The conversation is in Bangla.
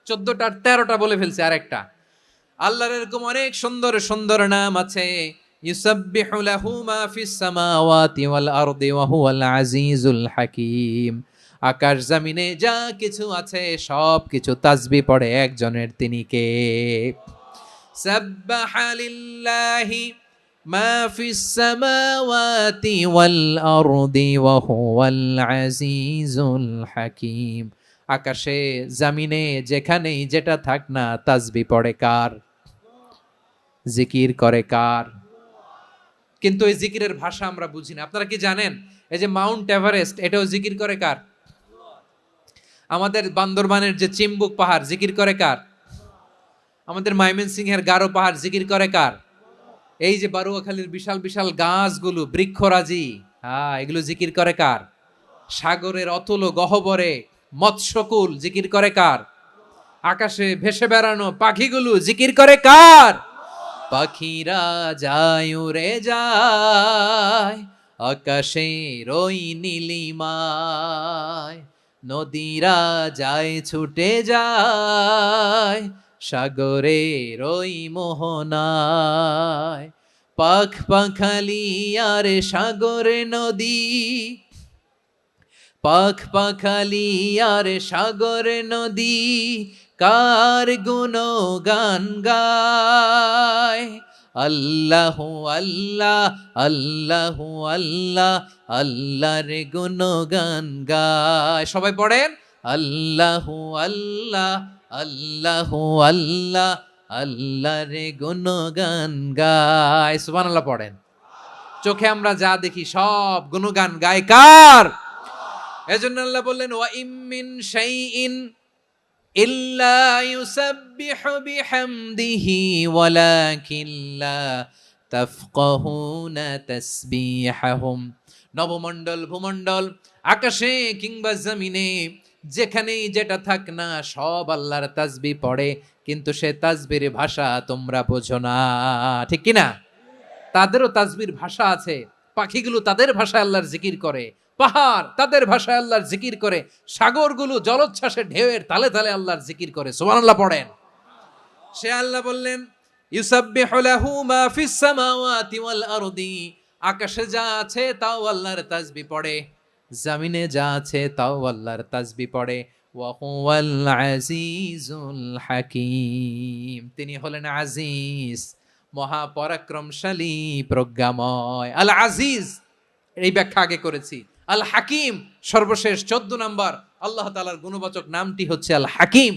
14টার 13টা বলে ফেলছে আরেকটা। আল্লাহর এরকম অনেক সুন্দর সুন্দর নাম আছে। ইউসাব্বিহু লাহু মা ফিস সামাওয়াতি ওয়াল আরদি ওয়া হুয়াল আজিজুল হাকীম। আকাশ জমিনে যা কিছু আছে সব কিছু তাসবিহ পড়ে একজনের, তিনি কে? সাব্বাহা লিল্লাহি মা ফিস সামাওয়াতি ওয়াল আরদি ওয়া হুয়াল আজিজুল হাকীম। আকাশে জমিনে যেখানেই যেটা থাক না তাসবিহ পড়ে কার? জিকির করে কার? কিন্তু এই জিকিরের ভাষা আমরা বুঝি না। আপনারা কি জানেন এই যে মাউন্ট এভারেস্ট, এটাও জিকির করে কার? আমাদের বান্দরবানের যে চিম্বুক পাহাড় জিকির করে কার? আমাদের ময়মনসিংহের গারো পাহাড় জিকির করে কার? এই যে বারুয়াখালীর বিশাল বিশাল গাছগুলো বৃক্ষরাজি, এগুলো জিকির করে কার? সাগরের অতল গহ্বরে মৎস্যকুল জিকির করে কার? আকাশে ভেসে বেড়ানো পাখিগুলো জিকির করে কার? পাখিরা যায় উড়ে যায় আকাশের ওই নীলিমায়, নদীরা যায় ছুটে যায় সাগরের ওই মোহনায়। পাখ পাখালি আর সাগর নদী, পাখ পাখালি আর সাগর নদী কার গুণগান গায়। আল্লাহ আল্লাহ আল্লাহ আল্লাহ আল্লাহর গুণগান গায়। সবাই পড়েন আল্লাহ আল্লাহ আল্লাহ আল্লাহ আল্লাহর গুণগান গায়। সুবহানাল্লাহ পড়েন। চোখে আমরা যা দেখি সব গুণগান গায় কার? এজন্য আল্লাহ বললেন ওয়া ইম মিন শাইইন ইল্লা ইউসাব্বিহু বিহামদিহি ওয়ালাকিন লা তাফকাহুনা তাসবিহাহুম। নবমণ্ডল ভূমণ্ডল আকাশে কিংবা জমিনে যেখানেই যেটা থাক না সব আল্লাহর তাসবিহ পড়ে, কিন্তু সে তাসবিহের ভাষা তোমরা বোঝো না, ঠিক কি না? তাদেরও তাসবির ভাষা আছে। পাখিগুলো তাদের ভাষায় আল্লাহর জিকির করে, পাহাড় তাদের ভাষায় আল্লাহর জিকির করে, সাগরগুলো জলোচ্ছ্বাসে ঢেউয়ের তালে তালে আল্লাহর জিকির করে। সুবহানাল্লাহ পড়েন। সে আল্লাহ বললেন ইউসাব্বিহু লাহু মা ফিস সামাওয়াতি ওয়াল আরদি। আকাশে যা আছে তাও আল্লাহর তাসবিহ পড়ে, জমিনে যা আছে তাও আল্লাহর তাসবিহ পড়ে। ওয়া হুয়াল আজিজুল হাকীম। তিনি হলেন আজিজ, মহাপরাক্রমশালী, প্রজ্ঞাময়। আল আজিজ এই ব্যাখ্যা আগে করেছি। আল হাকিম সর্বশেষ 14 নম্বর আল্লাহ তাআলার গুণবাচক নামটি হচ্ছে আল হাকিম।